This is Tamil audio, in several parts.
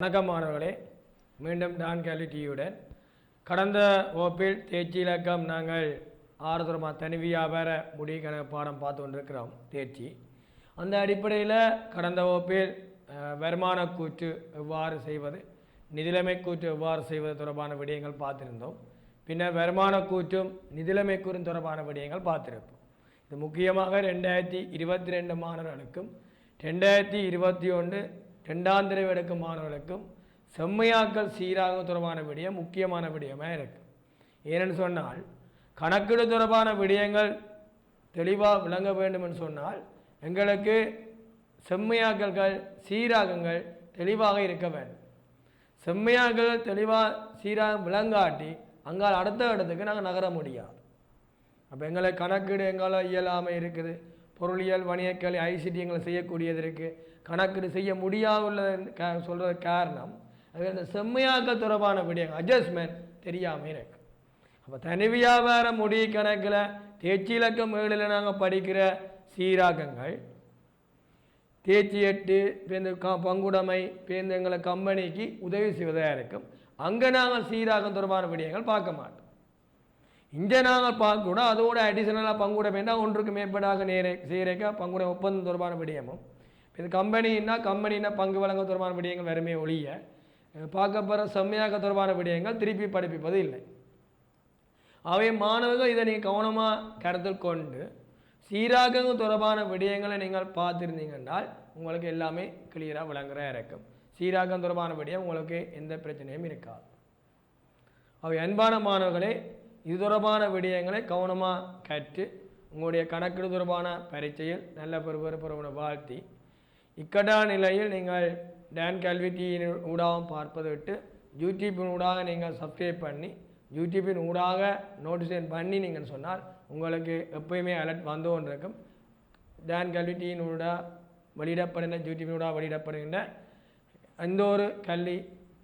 வணக்கம் மாணவர்களே, மீண்டும் டான் கேள்வி டிவியுடன் கடந்த வகுப்பில் தேர்ச்சி இலக்கம் நாங்கள் 6 தரமா தனி வியாபார முடிவு கணக்கு பாடம் பார்த்து கொண்டிருக்கிறோம். தேர்ச்சி அந்த அடிப்படையில் கடந்த வகுப்பில் வருமான கூற்று எவ்வாறு செய்வது, நிதிலைமை கூற்று எவ்வாறு செய்வது தொடர்பான விடயங்கள் பார்த்திருந்தோம். பின்னர் வருமான கூற்றும் நிதிலைமை கூறும் தொடர்பான விடயங்கள் பார்த்திருப்போம். இது முக்கியமாக 2022 மாணவர்களுக்கும் 2021 2ஆம் தடவை எடுக்கும் மாணவர்களுக்கும் செம்மையாக்கல் சீராக தொடர்பான விடயம் முக்கியமான விடயமாக இருக்குது. ஏனென்று சொன்னால் கணக்கீடு தொடர்பான விடயங்கள் தெளிவாக விளங்க வேண்டும் என்று சொன்னால் எங்களுக்கு செம்மையாக்கல்கள் சீராகங்கள் தெளிவாக இருக்க வேண்டும். செம்மையாக்கல் தெளிவாக சீராக விளங்காட்டி அங்கால் அடுத்த இடத்துக்கு நாங்கள் நகர முடியாது. அப்போ எங்களை கணக்கீடு எங்களால் இயலாமல் இருக்குது. பொருளியல் வணிகக்கல்வி ஐசிடி எங்களை செய்யக்கூடியது இருக்குது. கணக்கீடு செய்ய முடியாத சொல்கிற காரணம் அது அந்த செம்மையாக்கல் தொடர்பான விடயங்கள் அட்ஜஸ்ட்மெண்ட் தெரியாமல் இருக்கு. அப்போ தனி வியாபார முடிவு கணக்கில் தேர்ச்சி இலக்கம் 7 நாங்கள் படிக்கிற சீராக்கங்கள் தேர்ச்சி 8 பேருந்து பங்குடைமை பேருந்து எங்களை கம்பெனிக்கு உதவி செய்வதாக இருக்கும். அங்கே நாங்கள் சீராக்கம் தொடர்பான விடயங்கள் பார்க்க மாட்டோம். இங்கே நாங்கள் பார்க்கக்கூட அதோட அடிஷனலாக பங்குடைமைன்னா ஒன்றுக்கு மேற்படாக செய்கிறக்க பங்குடை ஒப்பந்தம் தொடர்பான விடயமும் இது கம்பெனின்னா பங்கு வழங்க தொடர்பான விடயங்கள் வருமே ஒழிய பார்க்கப்படுற செம்மையாக்க தொடர்பான விடயங்கள் திருப்பி படிப்பிப்பது இல்லை. அவை மாணவர்கள் இதை நீங்கள் கவனமாக கருத்தில் கொண்டு சீராக்கங்கள் தொடர்பான விடயங்களை நீங்கள் பார்த்துருந்தீங்கன்றால் உங்களுக்கு எல்லாமே கிளியராக விளங்குற இருக்கும். சீராக்கம் தொடர்பான விடயம் உங்களுக்கு எந்த பிரச்சனையும் இருக்காது. அவை அன்பான மாணவர்களே, இது தொடர்பான விடயங்களை கவனமாக கற்று உங்களுடைய கணக்கீடு தொடர்பான பரீட்சையில் நல்ல பெறுவனை வாழ்த்தி இக்கட்டா நிலையில் நீங்கள் டான் கல்வி டிவியின் ஊடாக பார்ப்பதை விட்டு யூடியூப்பின் ஊடாக நீங்கள் சப்ஸ்கிரைப் பண்ணி யூடியூப்பின் ஊடாக நோட்டிஃபிகேஷன் பண்ணி நீங்கள் சொன்னால் உங்களுக்கு எப்போயுமே அலர்ட் வந்து கொண்டு இருக்கும். டான் கல்வி டிவியின் ஊடாக வெளியிடப்படுகின்ற யூடியூப்பின் ஊடாக வெளியிடப்படுகின்ற எந்த ஒரு கல்வி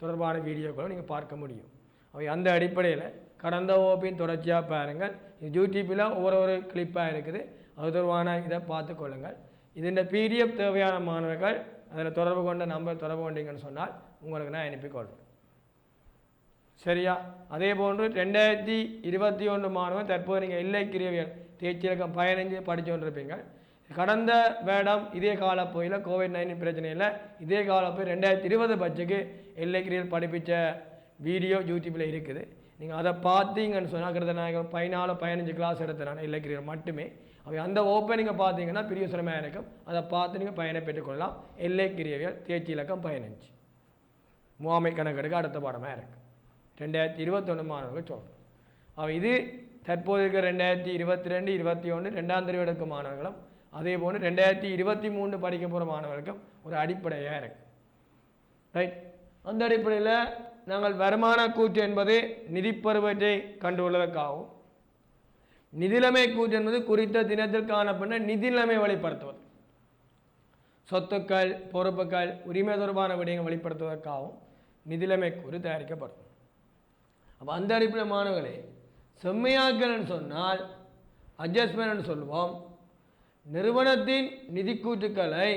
தொடர்பான வீடியோக்களும் நீங்கள் பார்க்க முடியும். அவை அந்த அடிப்படையில் கடந்த வகுப்பின் தொடர்ச்சியாக பாருங்கள். யூடியூப்பில் ஒவ்வொரு கிளிப்பாக இருக்குது. அது தொடர்பான இதை பார்த்து கொள்ளுங்கள். இதன் பிடிஎஃப் தேவையான மாணவர்கள் அதில் தொடர்பு கொண்ட நம்பர் தொடர்பு கொண்டீங்கன்னு சொன்னால் உங்களுக்கு நான் அனுப்பிக்கொள்வேன். சரியா? அதே போன்று 2021 மாணவர்கள் தற்போது நீங்கள் இல்லைக்கிரியவியல் தேர்ச்சி இலக்கம் 15 படித்து கொண்டிருப்பீங்க. கடந்த வேடம் இதே காலப்போயில் COVID-19 பிரச்சனையில் இதே காலப்போய் 2020 பட்ஜெட்டுக்கு இல்லைக்கிரியல் படிப்பித்த வீடியோ யூடியூப்பில் இருக்குது. நீங்கள் அதை பார்த்தீங்கன்னு சொன்னால் கிட்டத்தட்ட நான் 14-15 கிளாஸ் எடுத்தேன் நான் இல்லைக்கிரியல் மட்டுமே. அவை அந்த ஓப்பன் நீங்கள் பார்த்தீங்கன்னா பிரியோசனமாக இருக்கும். அதை பார்த்து நீங்கள் பயனை பெற்றுக்கொள்ளலாம். இல்லைக்கிரியவியல் தேர்ச்சி இலக்கம் 15 முகாமை கணக்கெடுக்க அடுத்த பாடமாக இருக்குது. 2021 மாணவர்கள் சொல்கிறோம். அவை இது தற்போது இருக்கிற 2022, 2021 2ஆம் தடவை எடுக்கும் மாணவர்களும் அதே போன்று 2023 படிக்க போகிற மாணவர்களுக்கும் ஒரு அடிப்படையாக இருக்குது. ரைட்? அந்த அடிப்படையில் நாங்கள் வருமான கூற்று என்பது நிதிப்பருவத்தை கண்டுகொள்வதற்காகவும் நிதிலைமை கூற்று என்பது குறித்த தினத்தில் காணப்பட்ட நிதிநிலைமை வெளிப்படுத்துவது, சொத்துக்கள் பொறுப்புகள் உரிமை தொடர்பான விடயங்கள் வெளிப்படுத்துவதற்காகவும் நிதிலைமை கூறு தயாரிக்கப்படும். அப்போ அந்த அடிப்படை மாணவர்களே, செம்மையாக்கல்னு சொன்னால் அட்ஜஸ்ட்மெண்ட் சொல்லுவோம். நிறுவனத்தின் நிதிக்கூற்றுக்களை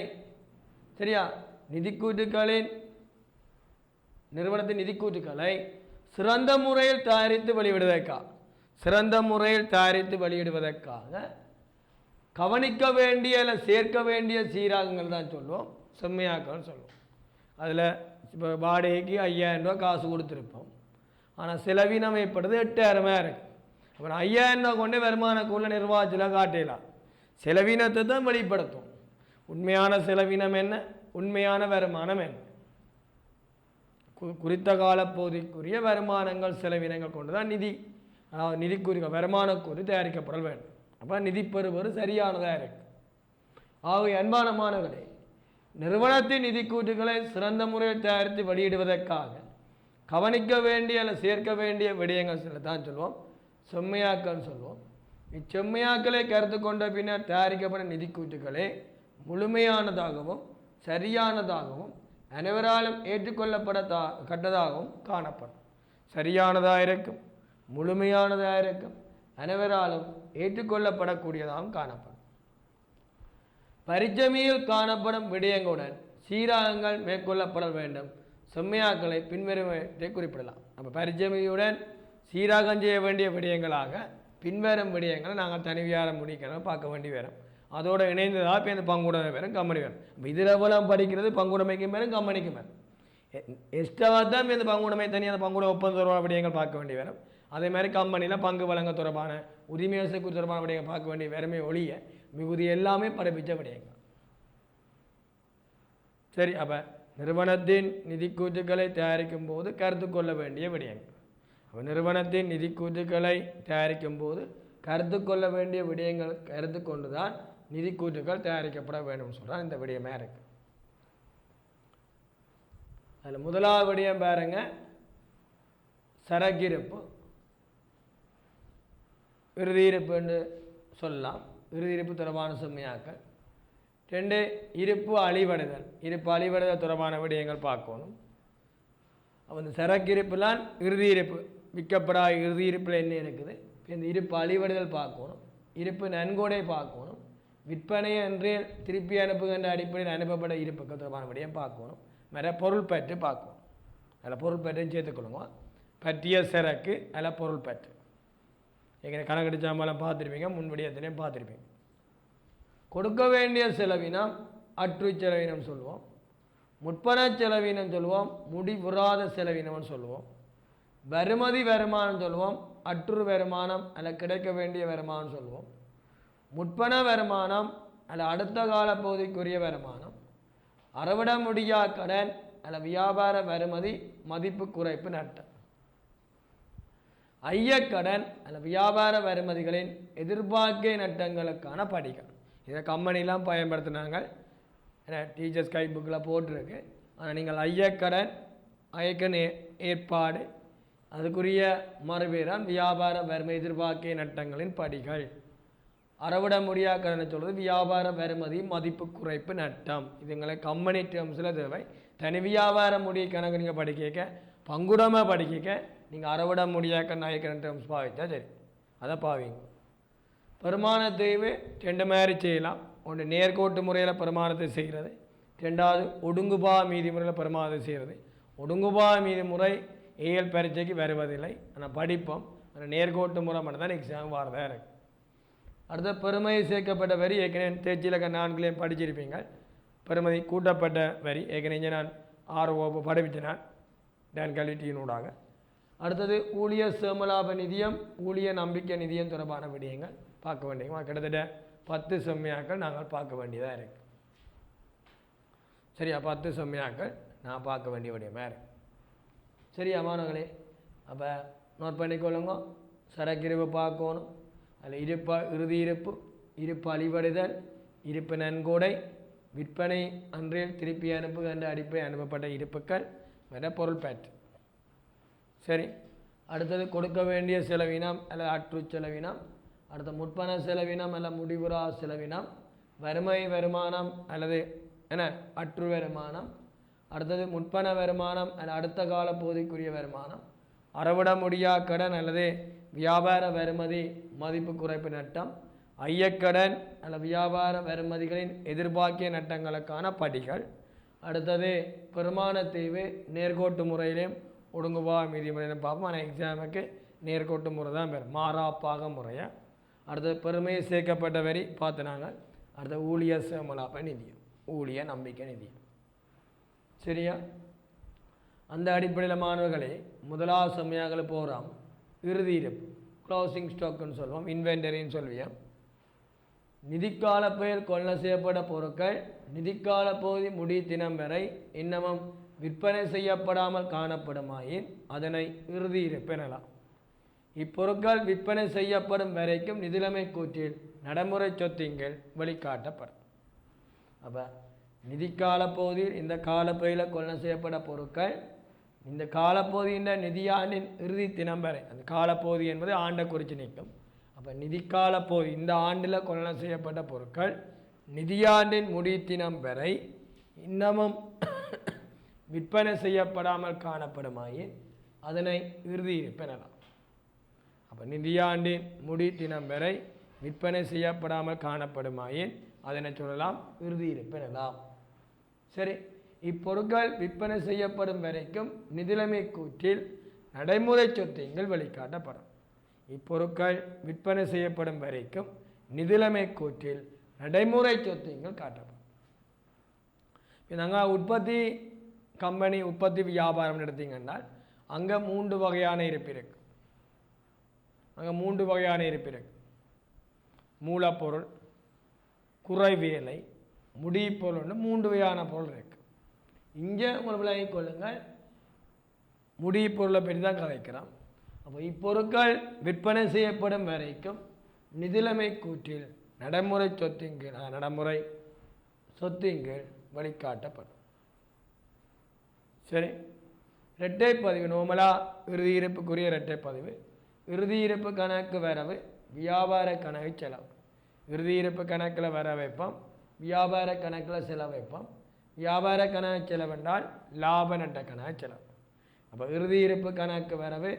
சரியா நிறுவனத்தின் நிதிக்கூற்றுக்களை சிறந்த முறையில் தயாரித்து வெளியிடுவதற்காக கவனிக்க வேண்டிய இல்லை சேர்க்க வேண்டிய சீராகங்கள் தான் சொல்லுவோம், செம்மையாக்கல்னு சொல்லுவோம். அதில் இப்போ வாடகைக்கு 5000 ரூபா காசு கொடுத்துருப்போம். ஆனால் செலவினம் ஏற்படுது 8000 இருக்குது. அப்புறம் 5000 ரூபா கொண்டு வருமானக்குள்ள நிர்வாகத்தில் காட்டலாம். செலவினத்தை தான் வெளிப்படுத்தும். உண்மையான செலவினம் என்ன, உண்மையான வருமானம் என்ன, குறித்த காலப்பகுதிக்குரிய வருமானங்கள் செலவினங்கள் கொண்டு தான் நிதிக்குரிய வருமானக்கூறு தயாரிக்கப்பட வேண்டும். அப்போ நிதி பெறுவது சரியானதாக இருக்கு. ஆகவே அன்பான மாணவர்களே, நிறுவனத்தின் நிதிக்கூற்றுகளை சிறந்த முறையில் தயாரித்து வெளியிடுவதற்காக கவனிக்க வேண்டிய அல்ல சேர்க்க வேண்டிய விடயங்கள் சில தான் சொல்லுவோம், செம்மையாக்கல் சொல்லுவோம். இச்செம்மையாக்களை கருத்து கொண்ட பின்னர் தயாரிக்கப்பட்ட நிதிக்கூற்றுகளே முழுமையானதாகவும் சரியானதாகவும் அனைவராலும் ஏற்றுக்கொள்ளப்படத்தக்கதாகவும் காணப்படும். சரியானதாக இருக்கும், முழுமையானதாக இருக்கும், அனைவராலும் ஏற்றுக்கொள்ளப்படக்கூடியதாகவும் காணப்படும். பரிச்சமையில் காணப்படும் விடயங்களுடன் சீராகங்கள் மேற்கொள்ளப்பட வேண்டும். செம்மையாக்களை பின்வருவதை குறிப்பிடலாம். அப்போ பரிச்சமையுடன் சீராக செய்ய வேண்டிய விடயங்களாக பின்வரும் விடயங்களை நாங்கள் தனிவியார முடிக்கணும் பார்க்க வேண்டி வரும். அதோடு இணைந்ததாக இப்போ இந்த பங்குடைமை பேரும் கம்பெனி வேணும். இப்போ இதில் எவ்வளோ படிக்கிறது பங்குடைமைக்கும் பேரும் கம்பெனிக்கும் வேணும். எக்ஸ்ட்ராவாக தான் இந்த பங்குடைமை தனி அந்த பங்குட ஒப்பந்த தொடர்பான விடயங்கள் பார்க்க வேண்டி வரும். அதே மாதிரி கம்பெனியில் பங்கு வழங்க தொடர்பான உரிமையரசுக்கு தொடர்பான விடயங்கள் பார்க்க வேண்டிய வெறுமை ஒழிய மிகுதி எல்லாமே படிப்பிச்ச விடயங்கள். சரி, அப்போ நிறுவனத்தின் நிதி கூற்றுக்களை தயாரிக்கும் போது கருத்து கொள்ள வேண்டிய விடயங்கள். அப்போ நிறுவனத்தின் நிதி கூற்றுக்களை தயாரிக்கும் போது கருத்து கொள்ள வேண்டிய விடயங்கள் கருத்து கொண்டு தான் நிதி கூற்றுக்கள் தயாரிக்கப்பட வேண்டும்னு சொல்கிறான். இந்த விடயமாக இருக்கு. அதில் முதலாவது விடயம் பாருங்க, சரக்கிருப்பு இறுதியிருப்பு என்று சொல்லலாம். இறுதியிருப்பு தொடர்பான செம்மையாக்கள். 2 இருப்பு அழிவடைதல். இருப்பு அழிவடைதல் தொடர்பான விடயங்கள் பார்க்கணும். அப்போ இந்த சரக்கிருப்புலாம் இறுதியிருப்பு விற்கப்படா இறுதியிருப்பில் என்ன இருக்குது, இந்த இருப்பு அழிவடைதல் பார்க்கணும். இருப்பு நன்கொடை பார்க்கணும். விற்பனை அன்றே திருப்பி அனுப்புகின்ற அடிப்படையில் அனுப்பப்பட இருப்புகள் தொடர்பான விடயம் பார்க்கணும். வேற பொருள் பற்று பார்க்கணும். அதில் பொருள் பற்றையும் சேர்த்துக்கொள்ளுங்க. பற்றிய சரக்கு அதில் பொருள் பற்று ஏற்கனவே கணக்கெடு சாம்பலம் பார்த்துருப்பீங்க, முன் விடயத்திலையும் பார்த்துருப்பீங்க. கொடுக்க வேண்டிய செலவினம் அற்று செலவினம் சொல்லுவோம். முற்பண செலவினம் சொல்லுவோம். முடிவுறாத செலவினம்னு சொல்லுவோம். வருமதி வருமானம் சொல்லுவோம். அற்று வருமானம் அல்ல கிடைக்க வேண்டிய வருமானம் சொல்லுவோம். முற்பண வருமானம் அல்ல அடுத்த கால பகுதிக்குரிய வருமானம். அறவிட முடியா கடன் அல்ல வியாபார வருமதி மதிப்பு குறைப்பு நட்டம். ஐயக்கடன் அல்ல வியாபார வருமதிகளின் எதிர்பார்க்கை நட்டங்களுக்கான படிகள். இதை கம்பெனிலாம் பயன்படுத்தினாங்க. ஏன்னா டீச்சர்ஸ் கை புக்கில் போட்டிருக்கு. ஆனால் நீங்கள் ஐயக்கடன் ஐயக்கன் ஏற்பாடு அதுக்குரிய மறுபேரான் வியாபார வருமை எதிர்பார்க்கை நட்டங்களின் படிகள். அறவிட முடியா கடனை சொல்வது வியாபார வருமதி மதிப்பு குறைப்பு நட்டம். இதுங்களை கம்பெனி டேர்ம்ஸில் தேவை. தனி வியாபார முடிய கணக்கு நீங்கள் படிக்க பங்குடமை படிக்க நீங்கள் அறவிட முடியா நாயக்கடன் டேர்ம்ஸ் பாவித்தா சரி, அதை பாவிங்க. பெருமான தேவை 2 மாதிரி செய்யலாம். ஒன்று நேர்கோட்டு முறையில் பெருமானத்தை செய்கிறது. 2வது ஒடுங்குபா மீதி முறையில் பெருமானத்தை செய்கிறது. ஒடுங்குபா மீதி முறை ஏஎல் பரீட்சைக்கு வருவதில்லை. ஆனால் படிப்போம். ஆனால் நேர்கோட்டு முறை மட்டும் தான் எக்ஸாம் வரதா இருக்குது. அடுத்த பெருமை சேர்க்கப்பட்ட வரி ஏற்கனவே தேர்ச்சியில் 4 படிச்சிருப்பீங்க. பெருமதி கூட்டப்பட்ட வரி ஏற்கனவே நான் 6 வகுப்பு படிப்பிச்சேன் டான் கல்விட்டியினூடாக. அடுத்தது ஊழியர் சேமலாப நிதியம் ஊழிய நம்பிக்கை நிதியம் தொடர்பான விடயங்கள் பார்க்க வேண்டியது. கிட்டத்தட்ட 10 செம்மையாக்கள் நாங்கள் பார்க்க வேண்டியதாக இருக்குது. சரியா, 10 செம்மையாக்கள் நான் பார்க்க வேண்டிய விடயமாக இருக்குது. சரியா மாணவர்களே, அப்போ நோட் பண்ணிக்கொள்ளுங்க. சரக்கிருப்பு பார்க்கணும். அதில் இறுதி இருப்பு, இருப்பு அழிவடைதல், இருப்பு நன்கொடை, விற்பனை அன்றில் திருப்பி அனுப்புகின்ற அடிப்படை அனுப்பப்பட்ட இருப்புக்கள் வேற பொருள் பற்று. சரி, அடுத்தது கொடுக்க வேண்டிய செலவினம் அல்லது அற்று செலவினம். அடுத்த முற்பண செலவினம் அல்ல முடிவுறா செலவினம். வறுமை வருமானம் அல்லது என்ன அற்று வருமானம். அடுத்தது முற்பண வருமானம் அல்லது அடுத்த கால பகுதிக்குரிய வருமானம். அறவிட முடியா கடன் அல்லது வியாபார வருமதி மதிப்பு குறைப்பு நட்டம். ஐயக்கடன் அல்லது வியாபார வருமதிகளின் எதிர்பார்க்கிய நட்டங்களுக்கான படிகள். அடுத்தது பெருமான தீவு நேர்கோட்டு முறையிலையும் ஒடுங்குபா மீதி முறையிலும் பார்ப்போம். ஆனால் எக்ஸாமுக்கு நேர்கோட்டு முறை தான் பேர், மாறாப்பாக முறையாக. அடுத்தது பெருமையை சேர்க்கப்பட்ட வரி பார்த்துனாங்க. அடுத்த ஊழிய சேமலாப நிதியம், ஊழிய நம்பிக்கை நிதியம். சரியா, அந்த அடிப்படையில் மாணவர்களே முதலாவது செம்மையாக போகிறோம். இறுதி இருப்பு க்ளோசிங் ஸ்டாக்குன்னு சொல்லுவோம், இன்வென்டரின்னு சொல்லுவோம். நிதிக்கால பெயர் கொள்ள செய்யப்பட்ட பொருட்கள் நிதிக்கால பகுதி முடி தினம் வரை இன்னமும் விற்பனை செய்யப்படாமல் காணப்படுமாயின் அதனை இறுதி இருப்பு எனலாம். இப்பொருட்கள் விற்பனை செய்யப்படும் வரைக்கும் நிதிலைமை கூற்றில் நடைமுறை சொத்திங்கள் வெளிக்காட்டப்படும். அப்போ நிதிக்கால பகுதியில் இந்த காலப்பகுதியில் கொள்ள செய்யப்பட்ட பொருட்கள் இந்த காலப்பகுதியின் நிதியாண்டின் இறுதி தினம் வரை, அந்த காலப்பகுதி என்பது ஆண்டை குறித்து நிற்கும். அப்போ நிதிக்கால பகுதி இந்த ஆண்டில் கொள்ள செய்யப்பட்ட பொருட்கள் நிதியாண்டின் முடித்தினம் வரை இன்னமும் விற்பனை செய்யப்படாமல் காணப்படுமாயின் அதனை இறுதி இருப்பு எனலாம். அப்போ நிதியாண்டின் முடித்தினம் வரை விற்பனை செய்யப்படாமல் காணப்படுமாயின் அதனை சொல்லலாம் இறுதி இருப்பு எனலாம். சரி, இப்பொருட்கள் விற்பனை செய்யப்படும் வரைக்கும் நிதிலைமை கூற்றில் நடைமுறை சொத்துங்கள் வெளிக்காட்டப்படும். இப்பொருட்கள் விற்பனை செய்யப்படும் வரைக்கும் நிதிலைமை கூற்றில் நடைமுறை சொத்துங்கள் காட்டப்படும். நாங்கள் உற்பத்தி கம்பெனி உற்பத்தி வியாபாரம் நடத்திங்கன்னால் அங்கே 3 வகையான இருப்பு இருக்கு. அங்கே 3 வகையான இருப்பு இருக்கு. மூலப்பொருள், குறை வேலை, முடிப்பொருள்னு 3 வகையான பொருள் இருக்கு. இங்கே உங்களை விளங்கிக் கொள்ளுங்கள், முடிப்பொருளை பற்றி தான் கதைக்கிறோம். அப்போ இப்பொருட்கள் விற்பனை செய்யப்படும் வரைக்கும் நிதிலைமை கூற்றில் நடைமுறை சொத்துங்கள் வழிகாட்டப்படும். சரி, இரட்டை பதிவு நோமலாக இறுதி இருப்புக்குரிய இரட்டை பதிவு. இறுதி இருப்பு கணக்கு வரவு, வியாபார கணக்கு செலவு. இறுதி இருப்பு கணக்கில் வர வைப்போம், வியாபார கணக்கில் செலவு வைப்போம். வியாபார கணக்கு செலவு என்றால் லாப நட்ட கணக்கு செலவு. அப்போ இறுதி இருப்பு கணக்கு வரவு,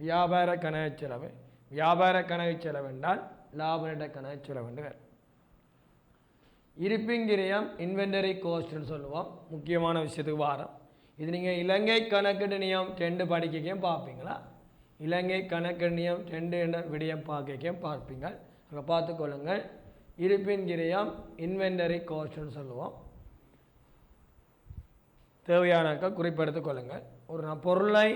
வியாபார கணக்கு செலவு. வியாபார கணக்கு செலவு என்றால் லாப நட்ட கணக்கு செலவு என்று வேறு. இருப்பிங்கிரியம் இன்வென்டரி கோஸ்ட்னு சொல்லுவோம். முக்கியமான விஷயத்துக்கு வாரம். இது நீங்கள் இலங்கை கணக்கெடு நியம் 2 படிக்கையும் பார்ப்பீங்களா? இலங்கை கணக்கெடு நியம் 2 என்ற விடயம் பார்க்கையும் பார்ப்பீங்க. அங்கே பார்த்துக்கொள்ளுங்கள். இருப்பின்கிரியம் இன்வென்டரி கோஸ்ட்னு சொல்லுவோம். தேவையானாக்க குறிப்பெடுத்துக் கொள்ளுங்கள். ஒரு பொருளை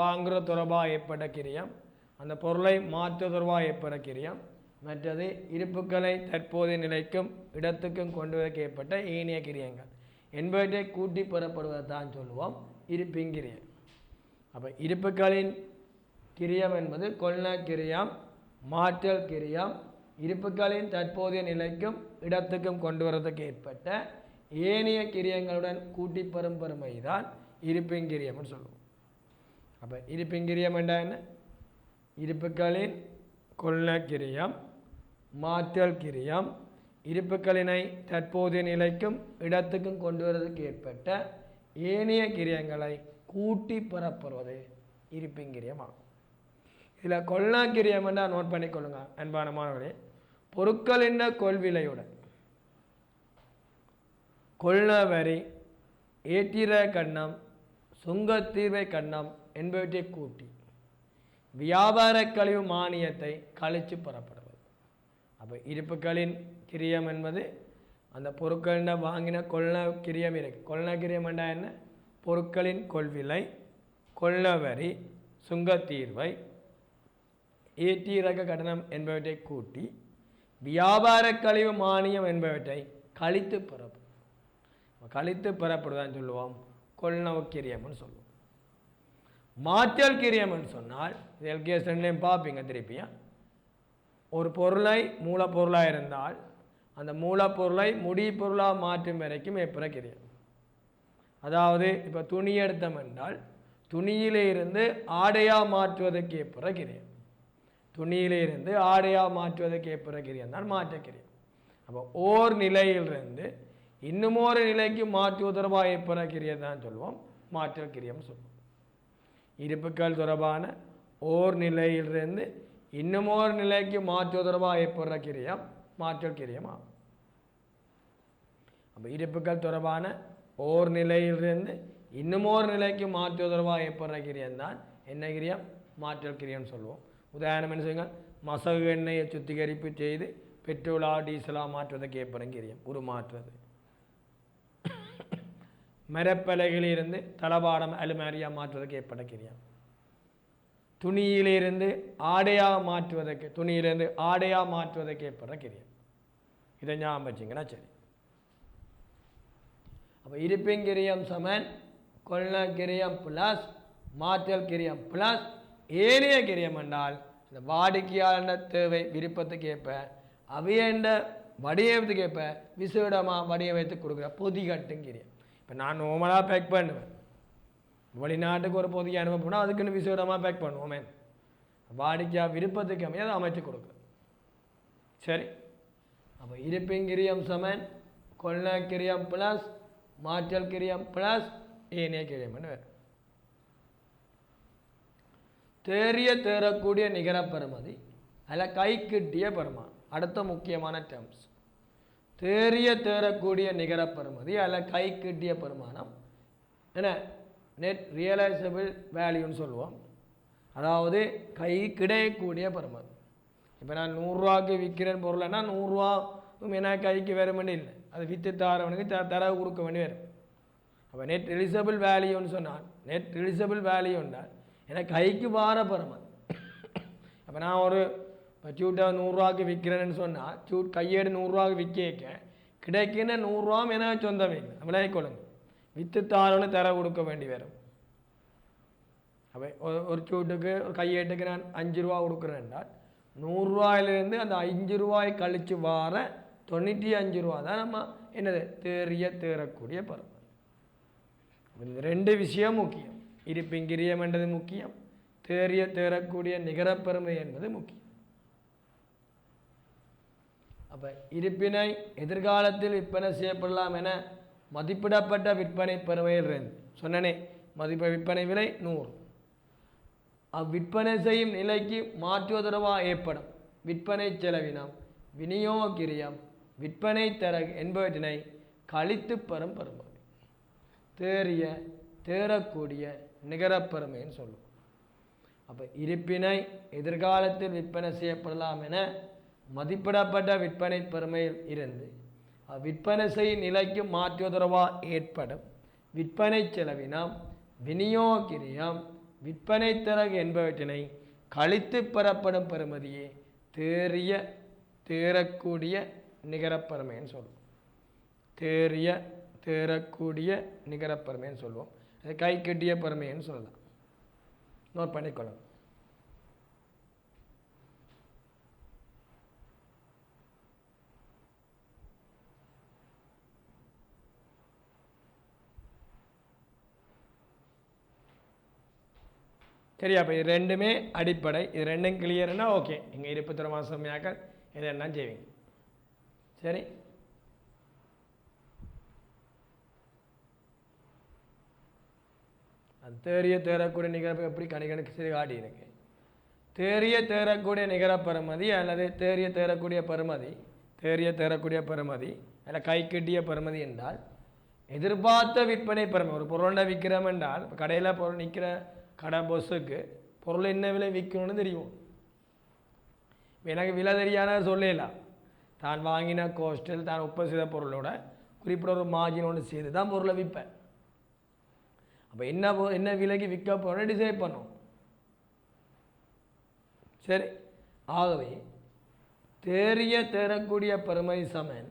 வாங்குற தொடர்பாக ஏற்பட்ட கிரியம், அந்த பொருளை மாற்ற தொடர்பாக ஏற்பட்ட கிரியம், மற்றது இருப்புக்களை தற்போதைய நிலைக்கும் இடத்துக்கும் கொண்டு வைக்க ஏற்பட்ட ஏனைய கிரியங்கள் என்பவற்றை கூட்டி பெறப்படுவதை தான் சொல்லுவோம் இருப்பிங்கிரியம். அப்போ இருப்புக்களின் கிரியம் என்பது கொள்ன கிரியம், மாற்றல் கிரியம், இருப்புக்களின் தற்போதைய நிலைக்கும் இடத்துக்கும் கொண்டு வரதுக்கு ஏற்பட்ட ஏனைய கிரியங்களுடன் கூட்டி பெறும் பெருமை தான் இருப்பிங்கிரியம்னு சொல்லுவோம். அப்போ இருப்பிங்கிரியம் என்றால் என்ன? இருப்புக்களின் கொள்ன கிரியம், மாற்றல் கிரியம், இருப்புக்களினை தற்போதைய நிலைக்கும் இடத்துக்கும் கொண்டு வருவதற்கு ஏற்பட்ட ஏனைய கிரியங்களை கூட்டி பெறப்படுவது இருப்பிங்கிரியமாகும். இதில் கொள்னா கிரியம் என்றால் நோட் பண்ணிக்கொள்ளுங்க அன்பான மாணவர்களே. பொருட்களின் கொள்விலையுடன் கொள்ன வரி, ஏற்றிர கண்ணம், சுங்கத்தீர்வை கண்ணம் என்பவற்றை கூட்டி வியாபார கழிவு மானியத்தை கழித்து பெறப்படுவது. அப்போ இருப்புக்களின் கிரியம் என்பது அந்த பொருட்களின் வாங்கின கொள்ன கிரியம் இருக்கு. கொள்ன கிரியம் என்றால் என்ன? பொருட்களின் கொள்விலை, கொள்ன வரி, சுங்கத்தீர்வை, ஏற்றி இறக்க கட்டணம் என்பவற்றை கூட்டி வியாபார கழிவு மானியம் என்பவற்றை கழித்து பெறப்படும். கழித்து பெறப்படுவதான்னு சொல்லுவோம் கொள்னவு கிரியம்னு சொல்லுவோம். மாற்றல் கிரியம்னு சொன்னால் இது எல்கேஎஸ் 2 பார்ப்பீங்க திருப்பியா. ஒரு பொருளை மூலப்பொருளாக இருந்தால் அந்த மூலப்பொருளை முடிப்பொருளாக மாற்றும் வரைக்கும் ஏற்பட கிரியம். அதாவது இப்போ துணி எடுத்தோம் என்றால் துணியிலே இருந்து ஆடையாக மாற்றுவதற்கு ஏற்பட கிரியம். துணியிலே இருந்து ஆடையாக மாற்றுவதற்கு ஏற்பட கிரியம் தான் மாற்ற கிரியம். அப்போ ஓர் நிலையிலிருந்து இன்னுமொரு நிலைக்கு மாற்றுவது தொடர்பாக ஏற்பட கிரியம் தான் சொல்லுவோம் மாற்றல் கிரியம் சொல்லுவோம். இருப்புக்கள் தொடர்பான ஓர் நிலையிலிருந்து இன்னுமொரு நிலைக்கு மாற்றுவது தொடர்பாக ஏற்படுற கிரியம் மாற்றல் கிரியம் ஆகும். அப்போ இருப்புக்கள் தொடர்பான ஓர் நிலையிலிருந்து இன்னுமொரு நிலைக்கு மாற்றுவது தொடர்பாக ஏற்படுற கிரியம் தான் என்ன கிரியம்? மாற்றல் கிரியம்னு சொல்லுவோம். உதாரணம் என்ன செய்யுங்க? மசகு எண்ணெயை சுத்திகரிப்பு செய்து பெட்ரோலா டீசலா மாற்றுவதற்கு ஏற்படும் கிரியம் உருமாற்றுவது. மரப்பலகையிலிருந்து தளபாடம் அலுமாரியா மாற்றுவதற்கு ஏற்பட்ட கிரியம். துணியிலிருந்து ஆடையாக மாற்றுவதற்கு துணியிலிருந்து ஆடையாக மாற்றுவதற்கு ஏற்படுற கிரியம். இதை ஞாபகம் வச்சிங்கன்னா சரி. அப்போ இருப்பிங்கிரியம் சமன் கொள்ன கிரியம் பிளஸ் மாற்றல் கிரியம் பிளஸ் ஏனைய கிரியம் என்றால் இந்த வாடிக்கையாளர் தேவை விருப்பத்துக்கு ஏற்ப அவையண்ட வடிவத்துக்கு ஏற்ப விசேடமாக வடிவமைத்து கொடுக்குற பொதிகட்டும் கிரியம். இப்போ நான் நோமலாக பேக் பண்ணுவேன், வெளிநாட்டுக்கு ஒரு பொதியை அனுப்ப போனால் அதுக்குன்னு விசேடமாக பேக் பண்ணுவோமே. வாடிக்கையாக விருப்பத்துக்கு அமைய அதை அமைச்சு கொடுக்குறேன். சரி, அப்போ இருப்பிங்கிரியம் சமன் கொள்ன கிரியம் பிளஸ் மாற்றல் கிரியம் பிளஸ் ஏனைய கிரியம்னு வேறு. தேறிய தேறக்கூடிய நிகர பெறுமதி அதில் கை கிட்டிய பெறுமானம். அடுத்த முக்கியமான டேர்ம்ஸ் தேறிய தேறக்கூடிய நிகர பெறுமதி அதில் கை கிட்டிய பெறுமானம். என்ன நெட் ரியலைசபிள் வேல்யூன்னு சொல்லுவோம். அதாவது கை கிடையக்கூடிய பெறுமதி. இப்போ நான் 100 விற்கிறேன் பொருளைன்னா 100 எனக்கு கைக்கு வேறுமணி இல்லை, அது விற்று தாரவனுக்கு தரவு கொடுக்க வேண்டி வரும். அப்போ நெட் ரிலீசபிள் வேல்யூன்னு சொன்னால் நெட் ரிலீசபிள் வேல்யூன்னால் எனக்கு கைக்கு வார பெறுமதி. அப்போ நான் ஒரு சூட்டை 100 விற்கிறேன்னு சொன்னால் கையேடு 100 விற்க கிடைக்கின்ற 100 எனக்கு சொந்தமே இல்லை, நம்மளே கொள்ளுங்க, விற்று தாரவனு தரவு கொடுக்க வேண்டி வரும். அப்போ ஒரு சூட்டுக்கு ஒரு கையேட்டுக்கு நான் 5 ரூபா கொடுக்குறேன் என்றால் 100 ரூபாயிலிருந்து அந்த 5 ரூபாய் கழித்து வார 95 ரூபா தான் நம்ம என்னது தேறக்கூடிய பருவம். இந்த 2 விஷயம் முக்கியம். இருப்பிங்கிரியம் என்பது முக்கியம், தேறக்கூடிய நிகரப்பெருமை என்பது முக்கியம். அப்போ இருப்பினை எதிர்காலத்தில் விற்பனை செய்யப்படலாம் என மதிப்பிடப்பட்ட விற்பனை பெருமையில் இருந்து சொன்னனே, விற்பனை விலை 100. அவ்விற்பனை செய்யும் நிலைக்கு மாற்றுவதற்காக ஏற்படும் விற்பனை செலவினம், விநியோக கிரியம், விற்பனை தரகு என்பவற்றினை கழித்து பெறும் பெறுமதி தேறக்கூடிய நிகரப்பெருமைன்னு சொல்லுவோம். அப்போ இருப்பினை எதிர்காலத்தில் விற்பனை செய்யப்படலாம் என மதிப்பிடப்பட்ட விற்பனை பெருமையில் இருந்து விற்பனை செய்யும் நிலைக்கு மாற்றுவதற்காக ஏற்படும் விற்பனை செலவினம், விநியோக கிரியம், விற்பனை தரகு என்பவற்றினை கழித்து பெறப்படும் பெறுமதியே தேறக்கூடிய நிகரப்பெருமைன்னு சொல்லுவோம். தேறக்கூடிய நிகரப்பெருமைன்னு சொல்லுவோம். அது கை கட்டிய பெருமைன்னு சொல்லலாம். நோட் பண்ணிக்கொள்ளும். சரியா? அப்போ இது 2மே அடிப்படை. இது 2ம் கிளியர்னா ஓகே, இங்கே 21 மாதம் மேக்கள் இதை என்ன செய்வீங்க. சரி, அது தேறக்கூடிய நிகரப்பு எப்படி கணிக்கணுக்கு சரி காட்டி இருக்கு. தேறக்கூடிய நிகரப்பெறுமதி அல்லது தேறக்கூடிய பெறுமதி அல்ல கை கட்டிய பெறுமதி என்றால் எதிர்பார்த்த விற்பனை பெறுமதி. ஒரு பொருளை விற்கிறோம் என்றால் கடையில் பொருள் நிற்கிற கடை பொஸ்ஸுக்கு பொருள் என்ன விலை விற்கணும்னு தெரியும். எனக்கு விலை தெரியாத சொல்லலாம். தான் வாங்கின கோஸ்டல் தான் உற்பத்தி செய்த பொருளோட குறிப்பிட்ட ஒரு மார்ஜின் ஒன்று செய்து தான் பொருளை விற்பேன். அப்போ என்ன விலைக்கு விற்க போகிறோன்னு டிசைட் பண்ணும். சரி, ஆகவே தேறக்கூடிய பெறுமதி சமன்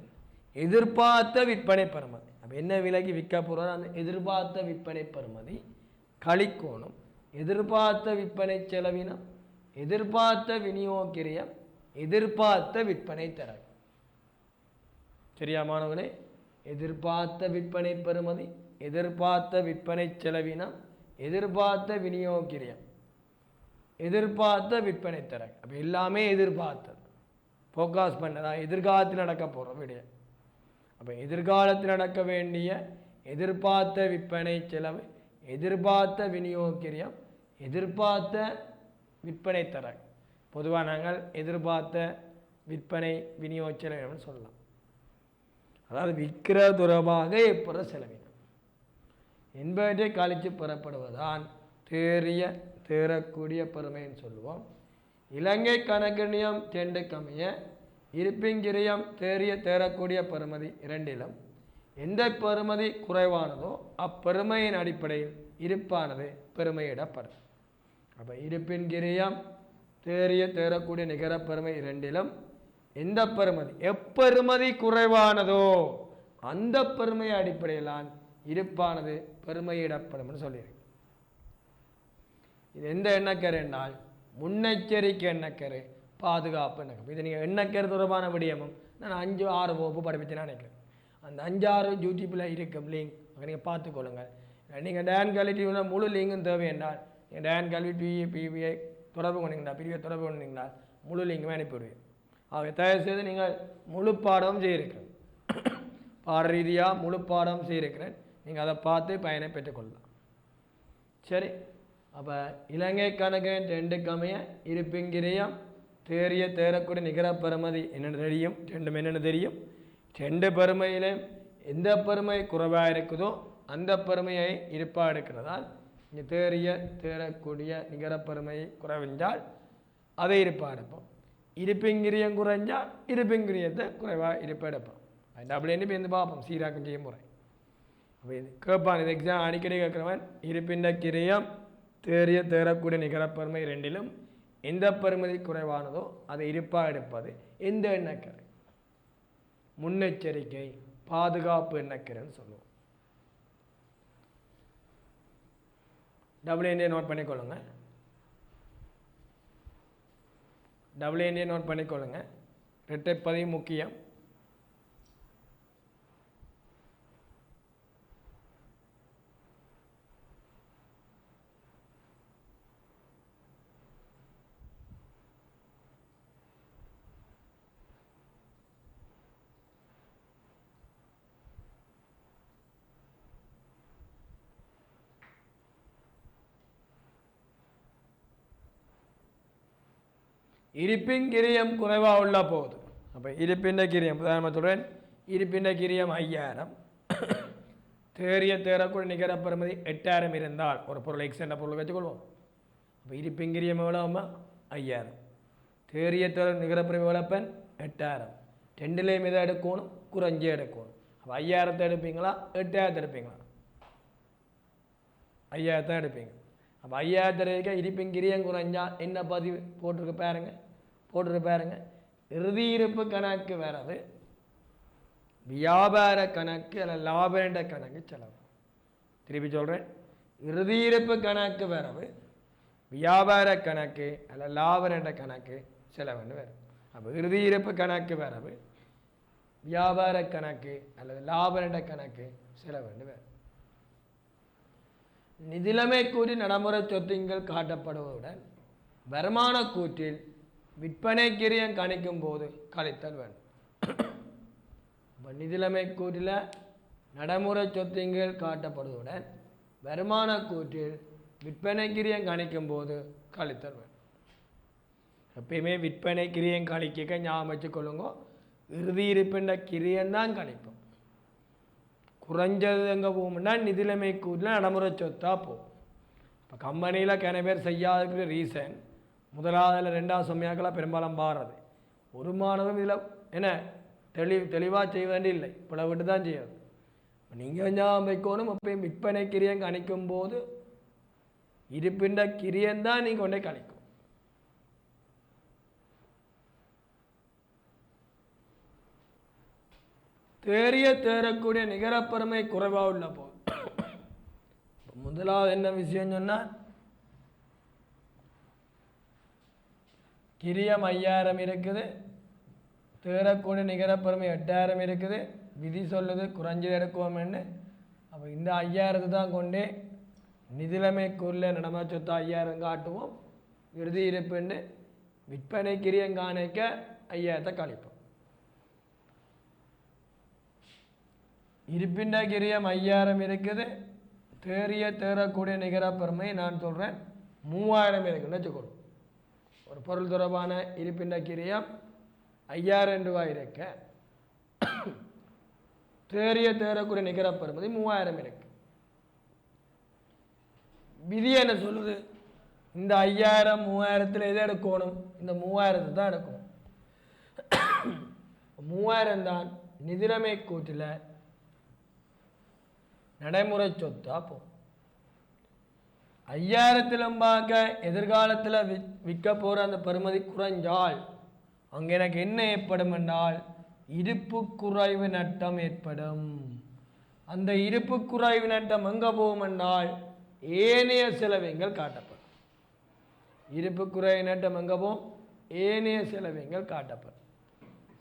எதிர்பார்த்த விற்பனை பெறுமதி. அப்போ என்ன விலைக்கு விற்க போகிறோம் அந்த எதிர்பார்த்த விற்பனை பெறுமதி கழிக்கோணும் எதிர்பார்த்த விற்பனை செலவினம், எதிர்பார்த்த விநியோக கிரியம், எதிர்பார்த்த விற்பனை தரகு. சரியா மாணவர்களே? எதிர்பார்த்த விற்பனை பெறுமதி, எதிர்பார்த்த விற்பனை செலவினம், எதிர்பார்த்த விநியோக கிரியம், எதிர்பார்த்த விற்பனை தரகு. அப்போ எல்லாமே எதிர்பார்த்தது, ஃபோக்கஸ் பண்ணதா எதிர்காலத்தில் நடக்க போகிறோம் விடைய. அப்போ எதிர்காலத்தில் நடக்க வேண்டிய எதிர்பார்த்த விற்பனை செலவு, எதிர்பார்த்த விநியோக கிரியம், எதிர்பார்த்த விற்பனை தரகு. பொதுவாக நாங்கள் எதிர்பார்த்த விற்பனை விநியோக செலவினம்னு சொல்லலாம். அதாவது விற்கிற தொடர்பாக ஏற்படுற செலவினம் என்பவற்றை கழித்து பெறப்படுவதான் தேறக்கூடிய பெருமைன்னு சொல்லுவோம். இலங்கை கணக்கு நியம் 2 கமைய இருப்பிங்கிரியம் தேறக்கூடிய பெறுமதி 2லும் எந்த பெறுமதி குறைவானதோ அப்பெருமையின் அடிப்படையில் இருப்பானது பெருமையிடப்படும். அப்போ இருப்பின் கிரியம் தேறக்கூடிய நிகரப்பெருமை 2லும் எந்த பெறுமதி எப்பெருமதி குறைவானதோ அந்த பெருமை அடிப்படையிலான் இருப்பானது பெருமையிடப்படும் சொல்லியிருக்கு. இது எந்த எண்ணக்கரு என்றால் முன்னெச்சரிக்கை எண்ணக்கரு, பாதுகாப்பு எண்ணக்கரு. இது நீங்கள் எண்ணக்கரு தொடர்பான விடயமும் நான் 5-6 வகுப்பு படிப்பிச்சு நினைக்கிறேன். அந்த 5-6 யூடியூப்பில் இருக்கும் லிங்க் நீங்கள் பார்த்துக்கொள்ளுங்கள். நீங்கள் டேன் கல்வி முழு லிங்கும் தேவை என்றால் நீங்கள் டேன் கல்வி பிவிஐ தொடர்பு கொண்டீங்கன்னா முழு லிங்குமே அனுப்பிவிடுவேன். ஆகவே தயவுசெய்து நீங்கள் முழு பாடமும் செய்திருக்கிறேன், பாட ரீதியாக முழு பாடம் செய்திருக்கிறேன். நீங்கள் அதை பார்த்து பயனை பெற்றுக்கொள்ளலாம். சரி, அப்போ இலங்கை கணக்கின் 2 கமைய இருப்பிங்கிரியம் தேறக்கூடிய நிகர பெறுமதி என்னென்னு தெரியும், 2ம் என்னென்னு தெரியும். 2 பெருமையிலே எந்த பெருமை குறைவாக இருக்குதோ அந்த பெருமையை இருப்பாக எடுக்கிறதால் இங்கே தேரக்கூடிய நிகரப்பெருமை குறைவிஞ்சால் அதை இருப்பாக எடுப்போம். இருப்பிங்கிரியம் குறைஞ்சால் இருப்பிங்கிரியத்தை குறைவாக இருப்பாக எடுப்போம். டபுள்னு இப்போ பார்ப்போம் சீராக்கம் செய்யும் முறை. அப்போ இது கேட்பான், இது எக்ஸாம் அடிக்கடி கேட்குறவன் இருப்பின்ற கிரியம் தேரக்கூடிய நிகரப்பெருமை ரெண்டிலும் எந்த பெருமதி குறைவானதோ அதை இருப்பாக எடுப்பது எந்த எண்ணக்கரை? முன்னெச்சரிக்கை பாதுகாப்பு எண்ணக்கரைன்னு சொல்லுவோம். டபுள்ஏ நோட் பண்ணிக்கொள்ளுங்க. டபுள்ஏ நோட் பண்ணிக்கொள்ளுங்க. இரட்டைப்பதி முக்கியம். இருப்பின் கிரியம் குறைவாக உள்ள போகுது. அப்போ இருப்பின் கிரியம் உதாரணத்துடன் இருப்பின் கிரியம் 5000, தேரக்கூடிய நிகர பெறுமதி 8000 இருந்தால் ஒரு பொருள் எக்ஸ் என்ற பொருளை வச்சுக்கொள்வோம். அப்போ இருப்பின் கிரியம் எவ்வளோமா? 5000. தேர நிகர பெறுமதி எவ்வளோப்பன்? 8000. ரெண்டுலேயும் எதை எடுக்கணும்? குறைஞ்சே எடுக்கணும். அப்போ 5000 எடுப்பீங்களா 8000 எடுப்பீங்களா? 5000 எடுப்பீங்க. அப்போ 5000 இருப்பின் கிரியம் குறைஞ்சா என்ன பதிவு போட்டிருக்கு பாருங்க. இறுதி இருப்பு கணக்கு வரவு, வியாபார கணக்கு அல்ல லாப கணக்கு செலவு. திருப்பி சொல்கிறேன், இறுதி இருப்பு கணக்கு வரவு, வியாபார கணக்கு அல்ல லாப கணக்கு செலவுன்னு வரும். அப்போ இறுதி இருப்பு கணக்கு வரவு, வியாபார கணக்கு அல்லது லாப கணக்கு செலவுன்னு வரும். நிதிலைமை கூறி நடைமுறை சொத்துங்கள் காட்டப்படுவதுடன் வருமான கூற்றில் விற்பனை கிரியம் கணிக்கும் போது கழித்தல் வேண்டும். இப்போ நிதிலைமை கூற்றில் நடைமுறை சொத்துங்கள் காட்டப்படுவதுடன் வருமான கூற்றில் விற்பனை கிரியம் கணிக்கும் போது கழித்தல் வேண்டும். எப்பயுமே விற்பனை கிரியம் கணிக்க ஞாபகம் வச்சுக்கொள்ளுங்க, இறுதி இருப்பின்ற கிரியம்தான் கணிப்போம். குறைஞ்சது எங்கே போகும்னா நிதிலைமை கூற்றில் நடைமுறை சொத்தாக போகும். இப்போ கம்பெனியில் கன பேர் செய்யாததுக்கு ரீசன் முதலாவதில் 2வது சமயாக்கெல்லாம் பெரும்பாலும் பாடுறது. ஒரு மாணவன் இதில் என்ன தெளிவாக செய்ய வேண்டியில்லை, இப்படி விட்டு தான் செய்யாது. நீங்கள் ஞாபகம் வைக்கணும், எப்பயும் விற்பனை கிரியம் கணிக்கும் போது இருப்பின்ற கிரியம்தான் நீங்கள் கொண்டே கணிக்கும். தேரக்கூடிய நிகரப்பெருமை குறைவாக உள்ள போது முதலாவது என்ன விஷயம் சொன்னால், கிரியம் 5000 இருக்குது, தேரக்கூடிய நிகரப்பெருமை 8000 இருக்குது. விதி சொல்லுது குறைஞ்சது எடுக்குவோம்னு. அப்போ இந்த 5000 தான் கொண்டே நிதிலைமைக்குள்ள நடமா சொத்து 5000 காட்டுவோம். இறுதி இருப்புன்னு விற்பனை கிரியம் காணிக்க 5000 கழிப்போம். இருப்பின்ற கிரியம் 5000 இருக்குது, தேரக்கூடிய நிகரப்பெருமை நான் சொல்கிறேன் 3000 இருக்குன்னு வச்சுக்கொள்ளும். ஒரு பொருள் தொடர்பான இருப்பின்ற கிரியம் 5000 ரூபாய் இருக்க, தேரக்கூடிய நிகரப்பெறுமதி 3000 இருக்கு. விதி என்ன சொல்லுது? இந்த 5000 3000 எதை எடுக்கணும்? இந்த 3000 தான் எடுக்கணும். 3000 தான் நிதிலைமை கூற்றில் நடைமுறை சொத்தா போகும். 5000 பார்க்க எதிர்காலத்தில் விற்க போகிற அந்த பெறுமதி குறைஞ்சால் அங்கே எனக்கு என்ன ஏற்படும் என்றால் இருப்பு குறைவு நட்டம் ஏற்படும். அந்த இருப்பு குறைவு நட்டம் எங்கே போகும் என்றால் ஏனைய செலவுகள் காட்டப்படும். இருப்பு குறைவு நட்டம் எங்கே போகும்? ஏனைய செலவுகள் காட்டப்படும்.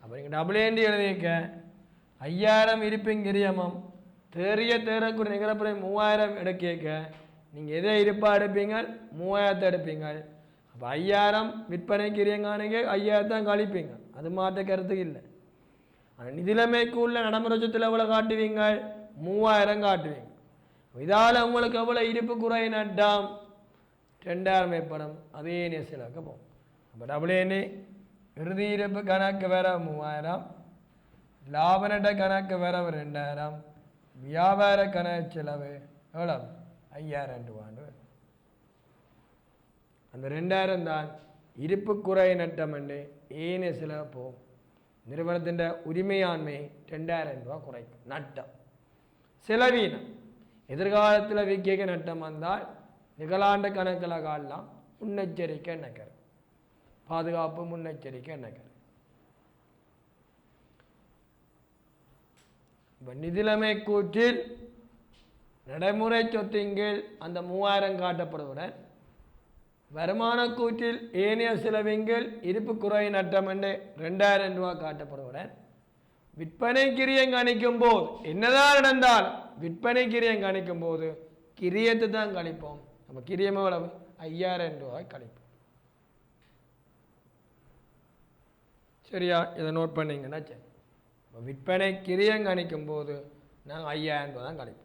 அப்போ நீங்கள் டபுள்ஏண்டி எழுதிக்க 5000 இருப்பின் கிரியமும் தேரக்கூடிய நிகரப்பெறுமதி 3000 எடுக்க நீங்கள் எதை இருப்பாக எடுப்பீங்க? 3000 எடுப்பீங்க. அப்போ 5000 விற்பனை கிரியங்கானிங்க 5000 தான் கழிப்பீங்க, அது மாற்ற கருத்து இல்லை. ஆனால் நிதிலைமைக்கு உள்ள நடைமுறை சொத்தில் எவ்வளோ காட்டுவீங்க? 3000 காட்டுவீங்க. இதால் உங்களுக்கு எவ்வளோ இருப்பு குறை நட்டம்? 2000 ஏற்படும். அதே செலவுக்கு போகும். அப்போ டபுள்ஏன்னு இறுதி இருப்பு கணக்கு வேற 3000, லாப நட்ட கணக்கு வேற 2000, வியாபார கணக்கு செலவு எவ்வளவு 5000 ரூபான்னு. அந்த 2000 தான் இருப்பு குறை நட்டம் என்று ஏனைய செலவு போகும். நிறுவனத்தின் உரிமையாண்மை 2000 ரூபா குறைக்கும் நட்டம். செலவீனம் எதிர்காலத்தில் விற்க நட்டம் வந்தால் நிகழாண்டு கணக்கில் காணலாம். முன்னெச்சரிக்கை என்னக்கிறது, பாதுகாப்பு முன்னெச்சரிக்கை என்னக்கிறது. இப்போ நிதிலைமை கூற்றில் நடைமுறை சொத்தின் கீழ் அந்த 3000 காட்டப்படுவதுடன் வருமான கூற்றில் ஏனைய செலவின் கீழ் இருப்பு குறை நட்டம் என்று 2000 ரூபா காட்டப்படுவதுடன் விற்பனை கிரியம் கணிக்கும் போது என்னதான் நடந்தால் விற்பனை கிரியம் கணிக்கும் போது கிரியத்தை தான் கணிப்போம். நம்ம கிரியம் எவ்வளவு 5000 ரூபாய் கணிப்போம். சரியா, இதை நோட் பண்ணீங்கன்னா சரி. விற்பனை கிரியம் கணிக்கும் போது நாங்கள் 5000 ரூபா தான் கணிப்போம்.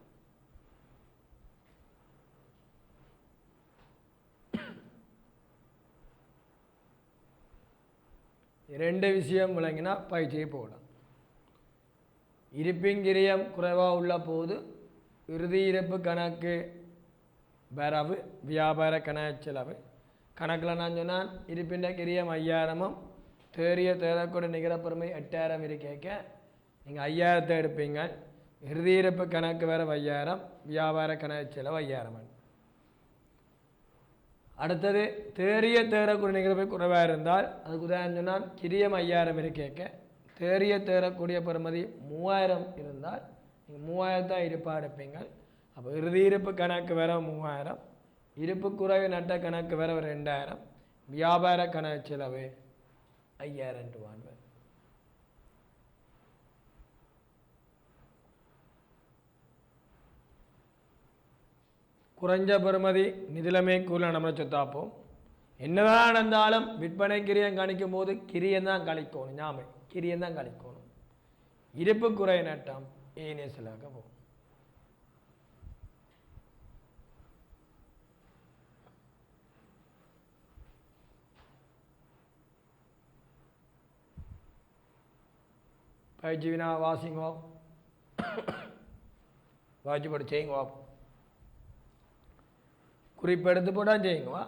ரெண்டு விஷயம் விளங்கினா பயிற்சியை போகலாம். இருப்பின் கிரியம் குறைவாக உள்ள போது இறுதி இருப்பு கணக்கு வரவு வியாபார கணக்கு செலவு கணக்கில் நான் சொன்னால் இருப்பின் கிரியம் 5000 தேறக்கூட நிகரப்பெருமை 8000 இருக்கேக்க நீங்கள் 5000 எடுப்பீங்க. இறுதி இருப்பு கணக்கு வேறு 5000, வியாபார கணக்கு செலவு 5000. அடுத்தது தேறக்கூடிய நிகழ்வு குறைவாக இருந்தால் அதுக்கு உதாரணம் சொன்னால் கிரியம் 5000 இருக்கேக்க தேறக்கூடிய பெறுமதி 3000 இருந்தால் நீங்கள் 3000 தான் இருப்பாக எடுப்பீங்க. அப்போ இறுதி இருப்பு கணக்கு வேற 3000, இருப்பு குறைவு நட்ட கணக்கு வேற 2000, வியாபார கணக்கு செலவு 5000 ரூபான்னு. குறைஞ்ச பெறுமதி நிதிலைமை கூறில் நம்ம சொத்தாப்போம். என்னதான் நடந்தாலும் விற்பனை கிரியம் கணிக்கும் போது கிரியம் தான் கழிக்கணும். ஞாபகம், கிரியம் தான் கழிக்கணும். இருப்பு குறை நட்டம் ஏனைய செலவாக போகும். பயிற்சி வினா வாசிங்கோ, வாசி போட்டு செய்யுங்கோ. குறிப்பெடுத்து போட்டால் செய்யுங்கவா,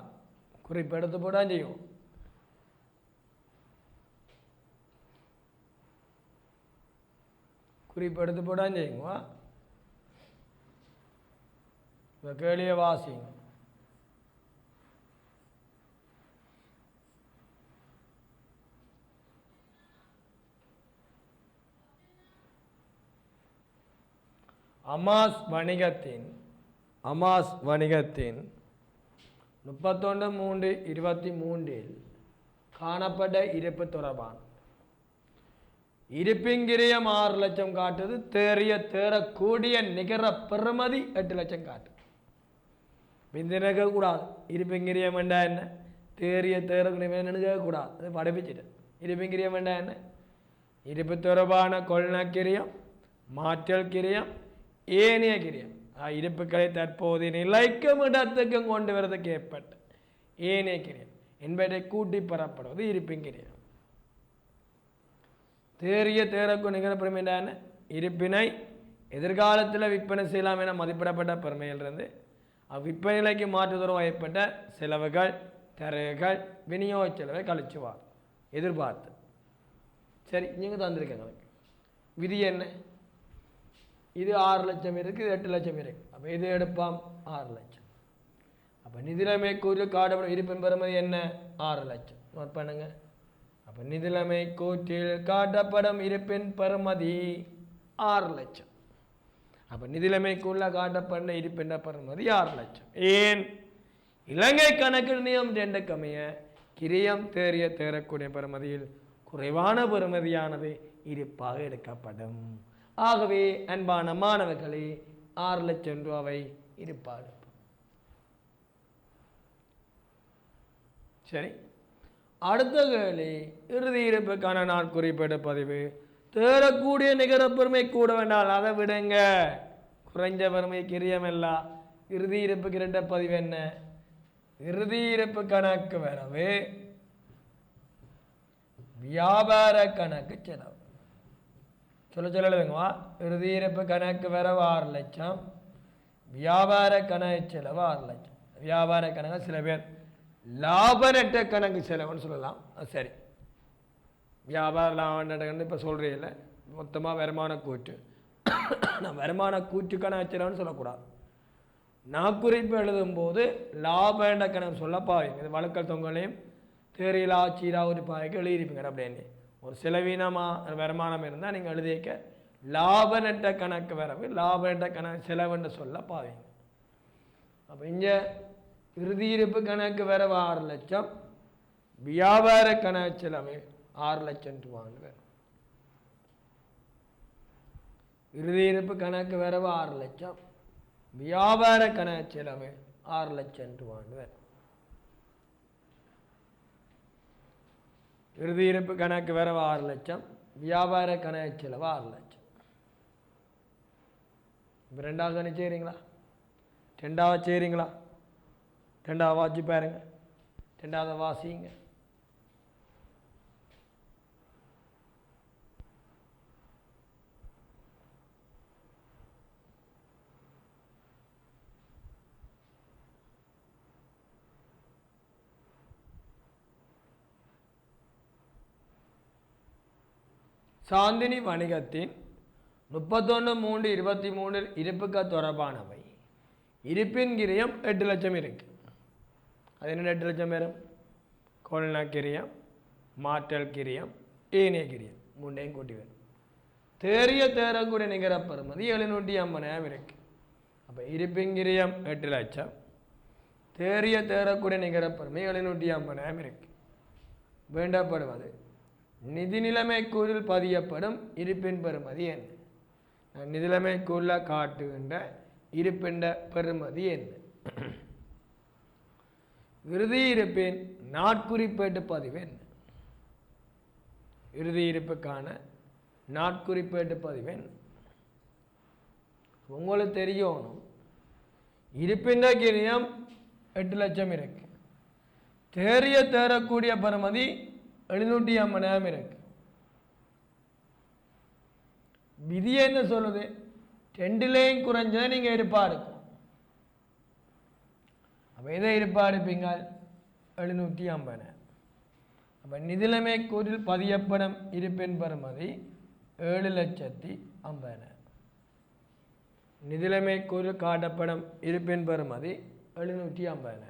குறிப்பெடுத்து போட்டால் செய்யும். குறிப்பெடுத்து போட்டால் செய்யுங்கவா. இப்போ கேளிய வாசிங்க. அமாஸ் வணிகத்தின் 31/3/23 காணப்பட்ட இருப்பு தொடர்பான இருப்பிங்கிரியம் 6 லட்சம் காட்டுது. தேறக்கூடிய நிகர பெறுமதி 8 லட்சம் காட்டுது. இந்த நினைக்கக்கூடாது இருப்பிங்கிரியம் வேண்டா என்ன, தேறக்கூடிய நினைக்கக்கூடாது. அது படிப்பிச்சுட்டு இருப்பிங்கிரியம் வேண்டா என்ன, இருப்பு தொடர்பான கொள்நக்கிரியம், மாற்றல் கிரியம், ஏனைய கிரியம் இருப்புக்களை தற்போது நிலைக்கும் இடத்துக்கும் கொண்டு வரதுக்கு ஏற்பட்ட ஏனைய கிரியம் என்பதை கூட்டி பெறப்படுவது இருப்பின் கிரியம். தேறக்கூடிய நிகர பெருமையான இருப்பினை எதிர்காலத்தில் விற்பனை செய்யலாம் என மதிப்பிடப்பட்ட பெருமையிலிருந்து அவ்விற்பனை நிலைக்கு மாற்றுதல் ஏற்பட்ட செலவுகள், தரவுகள், விநியோக செலவை கழிச்சுவார் எதிர்பார்த்து. சரி, நீங்கள் தந்திருக்கீங்க. விதி என்ன? இது 6 லட்சம் இருக்குது, 8 லட்சம் இருக்குது. அப்போ இது எடுப்பாம் 6 லட்சம். அப்போ நிதிலைமை கூற்றில் காட்டப்படும் இருப்பின் பெறுமதி என்ன? 6 லட்சம். நோட் பண்ணுங்க. அப்போ நிதிலைமை கூற்றில் காட்டப்படும் இருப்பின் பெறுமதி 6 லட்சம். அப்போ நிதிலைமை கூறில் காட்டப்பட்ட இருப்பின் பெறுமதி 6 லட்சம். ஏன்? இலங்கை கணக்கு நியமம் 2 கமைய கிரியம் தேறக்கூடிய பெறுமதியில் குறைவான பெறுமதியானது இருப்பாக எடுக்கப்படும். ஆகவே அன்பான மாணவர்களே 6 லட்சம் ரூபாவை இருப்பாக. சரி, அடுத்த கேள்வி இறுதி இருப்புக்கான நாள் குறிப்பிட்ட பதிவு. தேறக்கூடிய நிகர பெருமை கூட வேண்டால் அதை விடுங்க. குறைஞ்ச பெருமை கிரியமில்லா. இறுதி இருப்புக்கு 2 பதிவு என்ன? இறுதி இருப்பு கணக்கு வரவு வியாபார கணக்கு செலவு. சொல்ல எழுதுங்கவா. இறுதி இருப்பு கணக்கு வரவு 6 லட்சம், வியாபார கணக்கு செலவு 6 லட்சம். வியாபார கணக்கு சில பேர் லாப நட்ட கணக்கு செலவுன்னு சொல்லலாம். சரி, வியாபார லாப நட்ட கணக்கு இப்போ சொல்கிறீங்கள, மொத்தமாக வருமான கூற்று. நான் வருமான கூற்று கணக்கு செலவுன்னு சொல்லக்கூடாது. நாக்குறிப்பு எழுதும்போது லாப நட்ட கணக்கு சொல்ல பாவீங்க. இது வழக்கல் தொங்கலையும் தேரிலா சீரா ஒரு பாய்க்கு எழுதியிருப்பீங்க. அப்படின்னு ஒரு செலவீனமாக வருமானம் இருந்தால் நீங்கள் எழுதிக்க லாப நட்ட கணக்கு வரவு, லாப நட்ட கணக்கு செலவுன்னு சொல்ல பாவீங்க. அப்போ இங்கே இறுதி இருப்பு கணக்கு வரவு 6 லட்சம், வியாபார கணக்கு செலவு 6 லட்சம் ரூபான்னு வரும். இறுதி இருப்பு கணக்கு வரவு 6 லட்சம், வியாபார கணக்கு செலவு 6 லட்சம் ரூபான்னு வரும். இறுதி இருப்பு கணக்கு வரவு 6 லட்சம், வியாபார கணக்கு செலவு 6 லட்சம். இப்போ ரெண்டாவது கணக்கு செய்கிறீங்களா? ரெண்டாவது செய்கிறீங்களா? ரெண்டாவது வாசி பாருங்க, ரெண்டாவது வாசிங்க. சாந்தினி வணிகத்தின் 31/3/23 இருப்புக்கு தொடர்பானவை. இருப்பின் கிரியம் 8 லட்சம் இருக்கு. அது என்ன 8 லட்சம் வரும்? கொள்ன கிரியம், மாற்றல் கிரியம், ஏனைய கிரியம் மூண்டையும் கூட்டி வரும். தேறிய தேரக்கூடிய நிகர பெறுமதி 750,000 இருக்கு. அப்போ இருப்பின் கிரியம் 8 லட்சம், தேறிய தேரக்கூடிய நிகர பெறுமதி 750,000 இருக்கு. வேண்டப்படுவது நிதி நிலைமை கூறில் பதியப்படும் இருப்பின் பெறுமதி என்ன? நிதி நிலைமை கூறில் காட்டுகின்ற இருப்பின் பெறுமதி என்ன? இறுதி இருப்பின் நாட்குறிப்பேட்டு பதிவு என்ன? இறுதி இருப்புக்கான நாட்குறிப்பேட்டு பதிவு என்ன? உங்களுக்கு தெரியணும். இருப்பின் கிரியம் 8 லட்சம் இருக்கு, தேறிய தேரக்கூடிய பெறுமதி 750,000 இருக்கு. விதி என்ன சொல்லுது? 2லேயும் குறைஞ்சதை நீங்க இருப்பா இருக்கும். அப்ப எதை இருப்பா இருப்பீங்க? 750,000. அப்ப நிதிலைமை கூறில் பதியப்படும் இருப்பின் பெறுமதி 7,50,000. நிதிலைமை கூறில் காட்டப்படும் இருப்பின் பெறுமதி 750,000.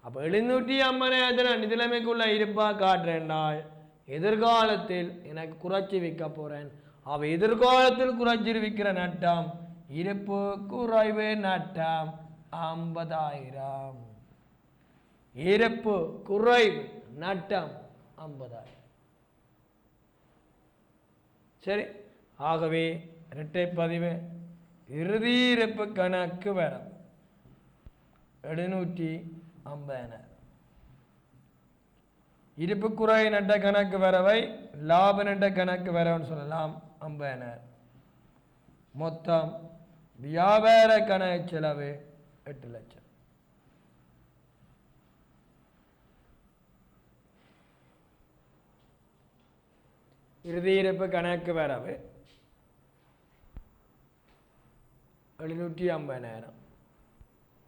அப்போ 750,000 நிதிலைமைக்குள்ள இருப்பா காட்டுறேன்னால் எதிர்காலத்தில் எனக்கு குறைச்சி விற்க போறேன். அவ எதிர்காலத்தில் குறைச்சி விற்கிற நட்டம் இருப்பு குறைவு நட்டம் 50,000. இருப்பு குறைவு நட்டம் 50,000. சரி, ஆகவே இரட்டை பதிவு இறுதி இருப்பு கணக்கு வரும் 750,000. இருப்பு குறை நட்ட கணக்கு வரவை லாப நட்ட கணக்கு வரவுன்னு சொல்லலாம் 50,000. மொத்தம் வியாபார கணக்கு செலவு 8 லட்சம். இறுதி இருப்பு கணக்கு வரவு 750,000.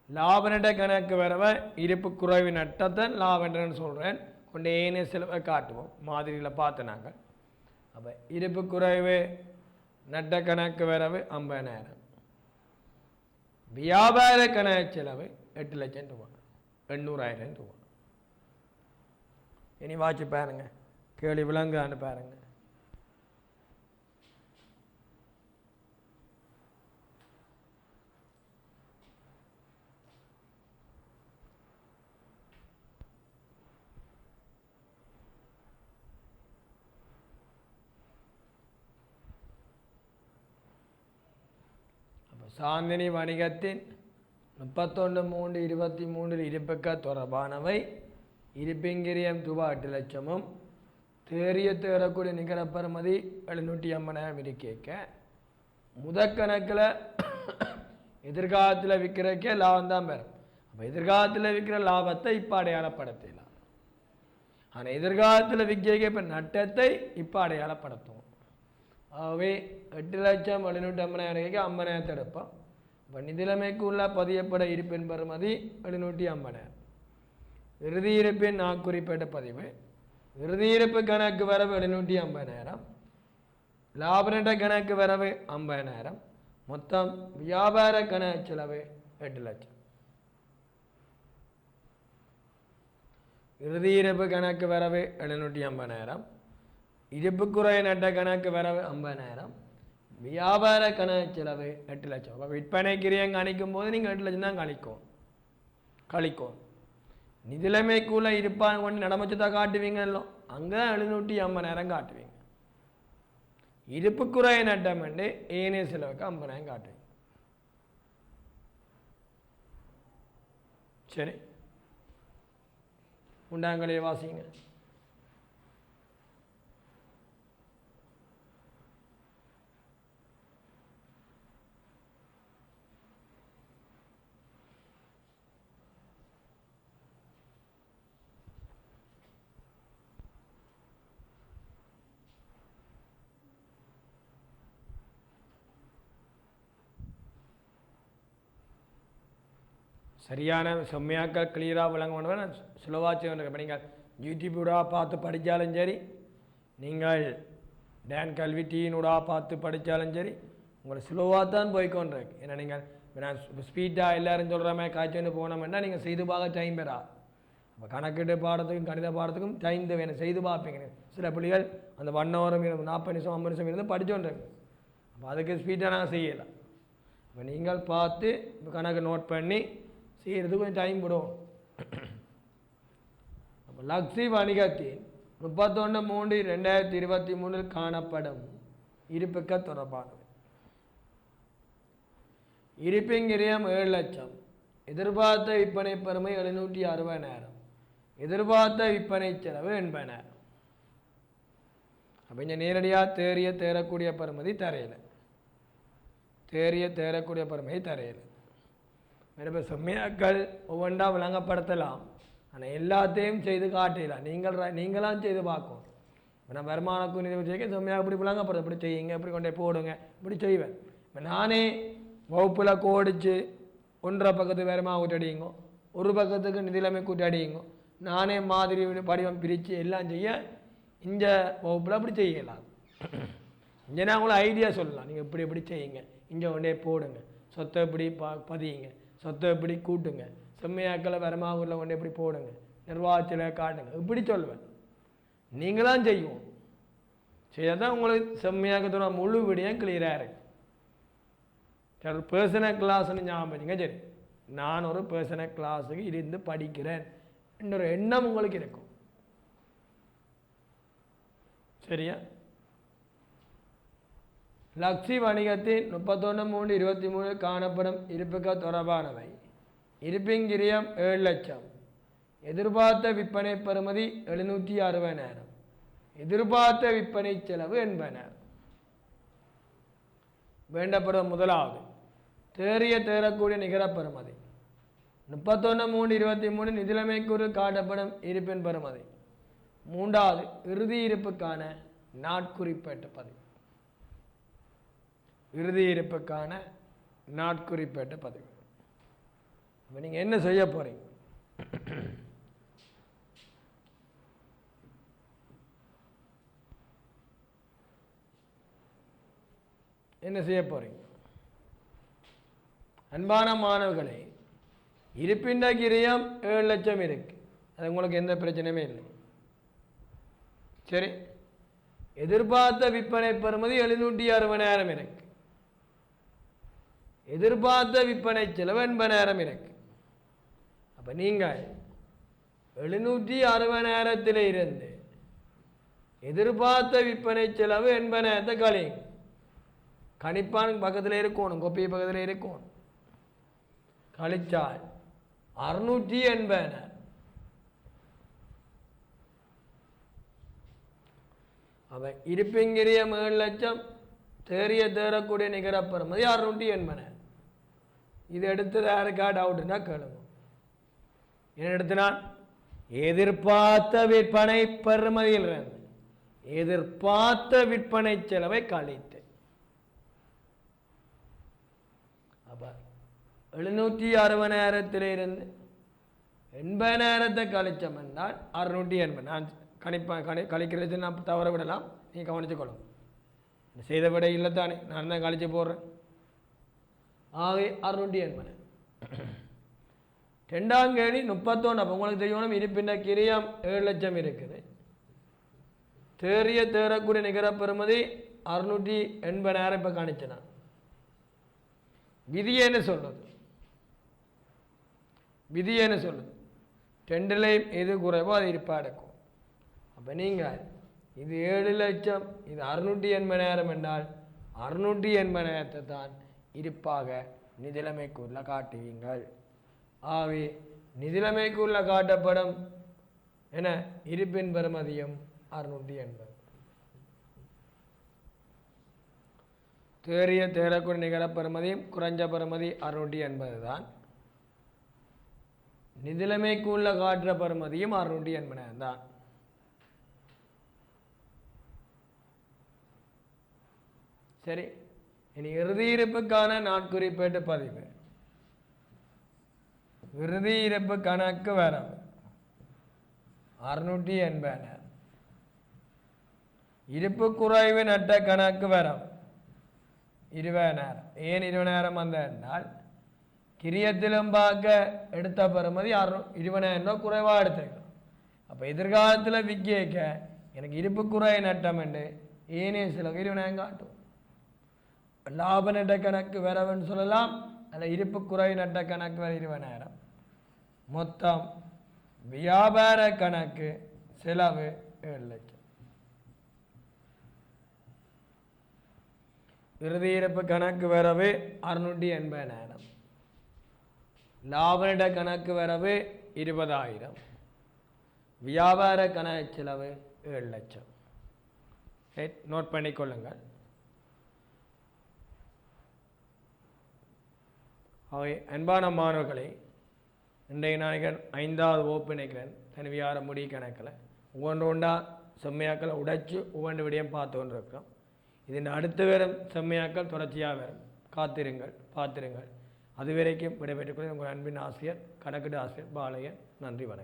லாப நட்ட கணக்கு வரவை இருப்பு குறைவு நட்டத்தை லாப நட்டன்னு சொல்கிறேன். கொண்டு ஏனைய செலவை காட்டுவோம், மாதிரியில் பார்த்து நாங்கள். அப்போ இருப்பு குறைவு நட்ட கணக்கு வரவு 50,000. வியாபார கணக்கு செலவு 8 லட்சம் ரூபாய், 800,000 ரூபாய். இனி வாட்சி பாருங்க, கேள்வி விளங்குதான்னு பாருங்க. சாந்தினி வணிகத்தின் 31/3/23 இருப்புக்க தொடர்பானவை. இருப்பிங்கிரியம் ரூபாய் 8 லட்சமும் தேறிய தேரக்கூடிய நிகர பெறுமதி 750,000 இருக்க முதற்கணக்கில் எதிர்காலத்தில் விற்கிறக்கே லாபம் தான் பெறும். அப்போ எதிர்காலத்தில் விற்கிற லாபத்தை இப்போ அடையாளப்படுத்தலாம். ஆனால் எதிர்காலத்தில் விற்கிறக்க இப்போ நட்டத்தை இப்போ அடையாளப்படுத்துவோம். ஆகவே 8,750,000 50,000 எடுப்போம். இப்போ நிதிலைமைக்குள்ள பதியப்பட இருப்பின் பெறுமதி 750,000. இறுதி இருப்பின் நாட்குறிப்பேட்ட பதிவு, இறுதி இருப்பு கணக்கு வரவு 750,000, லாப நட்ட கணக்கு வரவு 50,000, மொத்தம் வியாபார கணக்கு செலவு 8 லட்சம். இறுதி இருப்பு கணக்கு வரவு 750,000, இருப்புக்குறை நட்ட கணக்கு வரவு 50,000, வியாபார கணக்கு செலவு 8 லட்சம். அப்போ விற்பனை கிரியம் கணிக்கும் போது நீங்கள் 8 லட்சம் தான் கழிக்கும். நிதிலைமைக்குள்ள இருப்பான் கொண்டு நடமச்சத்தை காட்டுவீங்கல்லோ, அங்கே 750,000 காட்டுவீங்க. இருப்புக்குறை நட்டம் என்று ஏனைய செலவுக்கு 50,000 காட்டுவீங்க. சரி, உண்டாங்களே வாசிங்க. சரியான செம்மையாக்கள் கிளியராக விளங்க வேணும். சுலவாச்சு இப்போ நீங்கள் யூடியூபூடாக பார்த்து படித்தாலும் சரி, நீங்கள் டான் கல்வி டிவினூடாக பார்த்து படித்தாலும் சரி, உங்களை சுலவாக தான் போய்க்கொண்டிருக்கு. ஏன்னா நீங்கள் நான் ஸ்பீடாக எல்லோரும் சொல்கிற மாதிரி காய்ச்சல் போனோம்னா நீங்கள் செய்து பார்க்க டைம் பெறா. இப்போ கணக்கீட்டு பாடத்துக்கும் கணித பாடத்துக்கும் டைம் வேணும், செய்து பார்ப்பீங்க. சில பிள்ளைகள் அந்த 1 hour 40 நிமிஷம் 50 நிமிஷம் இருந்து படித்தோன்றிருக்கு. அப்போ அதுக்கு ஸ்பீடாக நாங்கள் செய்யலாம். இப்போ நீங்கள் பார்த்து இப்போ கணக்கு நோட் பண்ணி செய்கிறது கொஞ்சம் டைம் விடும். அப்போ லக்ஸி வணிகத்தின் 31/3/2023 காணப்படும் இருப்புக்க தொடர்பானது. இருப்பிங்கிரியம் 7 லட்சம், எதிர்பார்த்த விற்பனை பெறுமை 760,000, எதிர்பார்த்த விற்பனை செலவு 80,000. அப்போ இங்கே நேரடியாக தேரக்கூடிய பெறுமதி தரையில், தேரக்கூடிய பெறுமதி தரையில். இப்போ செம்மையாக்கள் ஒவ்வொன்றா விளங்கப்படுத்தலாம், ஆனால் எல்லாத்தையும் செய்து காட்டலாம். நீங்களாம் செய்து பார்க்கணும். இப்போ நான் வருமானக்கும் நிதி வச்சுக்க செம்மையாக இப்படி விளங்கப்படுது, இப்படி செய்யுங்க, இப்படி கொண்டே போடுங்க, இப்படி செய்வேன். இப்போ நானே வகுப்பில் கோடிச்சு 1.5 பக்கத்துக்கு வருமா கூட்டடிங்க, 1 பக்கத்துக்கு நிதிலைமை கூட்டடிங்க, நானே மாதிரி படிவம் பிரித்து எல்லாம் செய்ய இந்த வகுப்பில் அப்படி செய்யலாம். இங்கே நான் உங்களை ஐடியா சொல்லலாம், நீங்கள் இப்படி எப்படி செய்யுங்க, இங்கே கொண்டே போடுங்க, சொத்தை எப்படி பதியுங்க, சொத்தை எப்படி கூட்டுங்க, செம்மையாக்களை வருமானத்தில் கொண்டு எப்படி போடுங்க, நிர்வாகத்தில் காட்டுங்க, இப்படி சொல்லுவேன். நீங்களாம் செய்வோம், செய்தால் தான் உங்களுக்கு செம்மையாக்கத்தோட முழு விடியும் கிளியராக இருக்கு. சரி, பர்சனல் கிளாஸ்ன்னு ஞாபகம் வச்சுங்க. சரி, நான் ஒரு பர்சனல் கிளாஸுக்கு இருந்து படிக்கிறேன் என்ற ஒரு எண்ணம் உங்களுக்கு இருக்கும். சரியா? லக்ஸி வணிகத்தின் 31/3/23 காணப்படும் இருப்புக்க தொடர்பானவை. இருப்பிங்கிரியம் 7 லட்சம், எதிர்பார்த்த விற்பனை பெறுமதி 760,000, எதிர்பார்த்த விற்பனை செலவு 80,000. வேண்டப்படும் முதலாவது தேரக்கூடிய நிகர பெறுமதி 31/3/23 நிதிலைமைக்குறு காட்டப்படும் இருப்பின் பெறுமதி. மூன்றாவது இறுதி இருப்புக்கான நாட்குறிப்பேட்ட பதிவு, இறுதி இருப்புக்கான நாட்குறிப்பேட்ட பதிவு. இப்போ நீங்கள் என்ன செய்ய போகிறீங்க? என்ன செய்ய போகிறீங்க? அன்பான மாணவர்களே, இருப்பின் கிரியம் 7 லட்சம் இருக்கு, அது உங்களுக்கு எந்த பிரச்சனையுமே இல்லை. சரி, எதிர்பார்த்த விற்பனை பெறுமதி 760,000 இருக்கு, எதிர்பார்த்த விற்பனை செலவு 80,000 இருக்கு. அப்போ நீங்கள் 760,000 இருந்து எதிர்பார்த்த விற்பனை செலவு 80,000 கழிங்க. கணிப்பான் பக்கத்தில் இருக்கணும், கொப்பி பக்கத்தில் இருக்கணும். கழிச்சால் 680,000. அவன் இருப்பிங்கிரியம் 7 லட்சம், தேரக்கூடிய நிகர பெறுமதி 680,000. இது எடுத்தது யாருக்கா டவுட்னா கேளுங்க. என்ன எடுத்தினான்? எதிர்பார்த்த விற்பனை பெறுமதியில் இருந்து எதிர்பார்த்த விற்பனை செலவை கழித்து. அப்ப 760,000 80,000 கழிச்சோம் என்றால் 680. நான் கழிக்கிறது நான் தவற விடலாம், நீ கவனிச்சுக்கொள்ளும். செய்த விட இல்லை தானே, நான் தான் கழிச்சு போடுறேன். ஆகவே 680. ரெண்டாம் கேள்வி 31. அப்போ உங்களுக்கு தெரியணும் இருப்பின்ற கிரியம் 7 லட்சம் இருக்குது. தேறக்கூடிய நிகர பெறுமதி 680,000 இப்போ கணிச்சனா. விதி என்ன சொல்லுது? விதி என்ன சொல்லுது? ரெண்டுலையும் எது குறைவோ அது இருப்பா எடுக்கும். அப்போ நீங்கள் இது 7 லட்சம், இது 680,000 என்றால் 680,000 தான் இருப்பாக நிதிலைமைக்குள்ள காட்டுவீங்கள். ஆகவே நிதிலைமைக்குள்ள காட்டப்படும் என இருப்பின் பெறுமதியும் 680. தேறக்கூடிய நிகர பெறுமதியும் குறைஞ்ச பெறுமதி 680 தான். நிதிலைமைக்குள்ள காட்டுற பெறுமதியும் 680 தான். சரி, இனி இறுதி இருப்புக்கான நாட்குறிப்பேட்டு பதிவு. இறுதி இருப்பு கணக்கு வரவு 680,000. இருப்பு குறைவு நட்ட கணக்கு வரவு 20,000. ஏன் 20,000 வந்த என்றால் கிரியத்திலும் பார்க்க எடுத்த பெறுமதி 20,000 குறைவாக எடுத்துருக்கணும். அப்போ எதிர்காலத்தில் விற்க எனக்கு இருப்பு குறை நட்டம் என்று ஏனே சில 20,000 காட்டும். லாப நட்ட கணக்கு வரவுன்னு சொல்லலாம், அல்ல இருப்பு குறை நட்ட கணக்கு வர 20,000. மொத்தம் வியாபார கணக்கு செலவு 7 லட்சம். இறுதி இருப்பு கணக்கு வரவு 680,000. லாப நட்ட கணக்கு வரவு 20,000. வியாபார கணக்கு செலவு 7 லட்சம். நோட் பண்ணிக்கொள்ளுங்கள். அவை அன்பான மாணவர்களை, இன்றைய நாளைக்கு 5வது வகுப்பு நினைக்கிறேன் தனிவியார முடி கணக்கில் ஒவ்வொன்றா செம்மையாக்களை உடைச்சு ஒவ்வொன்று விடையும் பார்த்து கொண்டு இருக்கிறோம். இதன் அடுத்து வரும் செம்மையாக்கள் தொடர்ச்சியாக வரும். காத்திருங்கள், பார்த்திருங்கள். அதுவரைக்கும் விடைபெற்றுக் கொள்ளுங்கள். உங்கள் அன்பின் ஆசிரியர் கணக்கிட ஆசிரியர் பாளையன். நன்றி, வணக்கம்.